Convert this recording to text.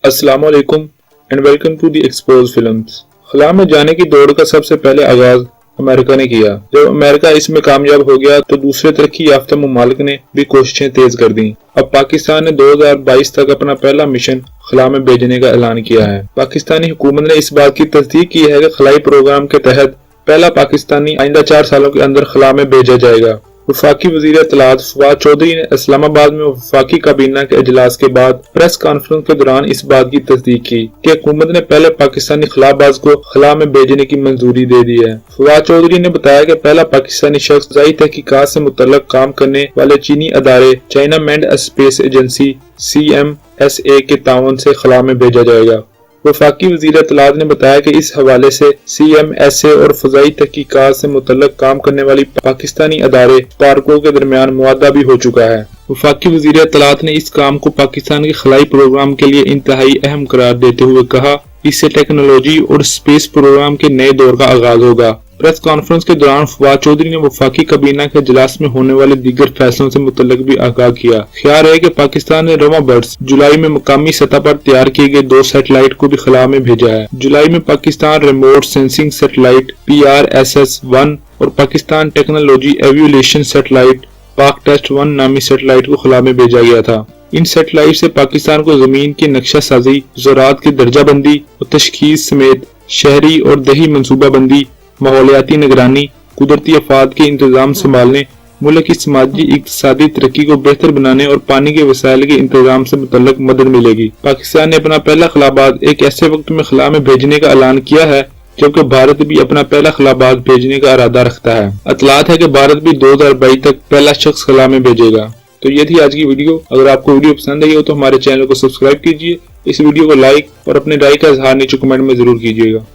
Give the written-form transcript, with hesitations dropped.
अस्सलाम वालेकुम and welcome to the expose films. खला में जाने की दौड़ का सबसे पहले आगाज अमेरिका ने किया। जब अमेरिका इसमें कामयाब हो गया तो दूसरे तरक्की याफ्ता ममालिक ने भी कोशिशें तेज कर दी। अब पाकिस्तान ने 2022 तक अपना पहला मिशन खला में भेजने का ऐलान किया है। पाकिस्तानी हुकूमत ने इस बात की तस्दीक की है कि खलाई प्रोग्राम के तहत पहला पाकिस्तानी आइंदा 4 सालों के अंदर खला में भेजा जाएगा। वफाकी वजीर अतलात फवाद चौधरी ने इस्लामाबाद में वफाकी काबीना के इजलास के बाद प्रेस कॉन्फ्रेंस के दौरान इस बात की तस्दीक की कि हुकूमत ने पहले पाकिस्तानी खलाबाज को खला में भेजने की मंजूरी दे दी है। फवाद चौधरी ने बताया कि पहला पाकिस्तानी शख्स फ़ज़ाई तहकीकात से मुतल्लक काम करने वाले चीनी अदारे China manned space agency CMSA के ताउन से खला में भेजा जाएगा। वफाकी वज़ीर अतलात ने बताया कि इस हवाले से CMSA और फ़ज़ाई तहकीकात से मुतल्लक काम करने वाली पाकिस्तानी अदारे पार्कों के दरमियान मुआहदा भी हो चुका है। वफाकी वज़ीर अतलात ने इस काम को पाकिस्तान के खलाई प्रोग्राम के लिए इंतहाई अहम करार देते हुए कहा, इससे टेक्नोलॉजी और स्पेस प्रोग्राम के नए दौर का आगाज होगा। प्रेस कॉन्फ्रेंस के दौरान फवाद चौधरी ने वफाकी काबीना के इजलास में होने वाले दीगर फैसलों से मुतल्लिक भी आगाह किया। ख्याल है कि पाकिस्तान ने रवा बर्ड्स जुलाई में मकामी सतह पर तैयार किए गए 2 सैटेलाइट को भी खला में भेजा है। जुलाई में Pakistan remote sensing satellite PRSS-1 और पाकिस्तान टेक्नोलॉजी एवियोलेशन सैटेलाइट पाक टेस्ट 1 नामी सैटेलाइट को खला में भेजा गया था। इन सैटेलाइट से पाकिस्तान को जमीन की नक्शा साजी, ज़राअत की दर्जा बंदी और तशखीस समेत शहरी और दही मनसूबा बंदी, माहौलियाती निगरानी, कुदरती आफात के इंतजाम संभालने, मुल्क की समाजी इक्तिसादी तरक्की को बेहतर बनाने और पानी के वसाइल के इंतजाम से मुतल्लक मदद मिलेगी। पाकिस्तान ने अपना पहला खलाबाज एक ऐसे वक्त में खला में भेजने का ऐलान किया है जबकि भारत भी अपना पहला खलाबाज भेजने का इरादा रखता है। अतलात है कि भारत भी 2022 तक पहला शख्स खला में भेजेगा। तो ये थी आज की वीडियो। अगर आपको वीडियो पसंद आई हो तो हमारे चैनल को सब्सक्राइब कीजिए, इस वीडियो को लाइक और अपने राय का इजहार नीचे कमेंट में जरूर कीजिएगा।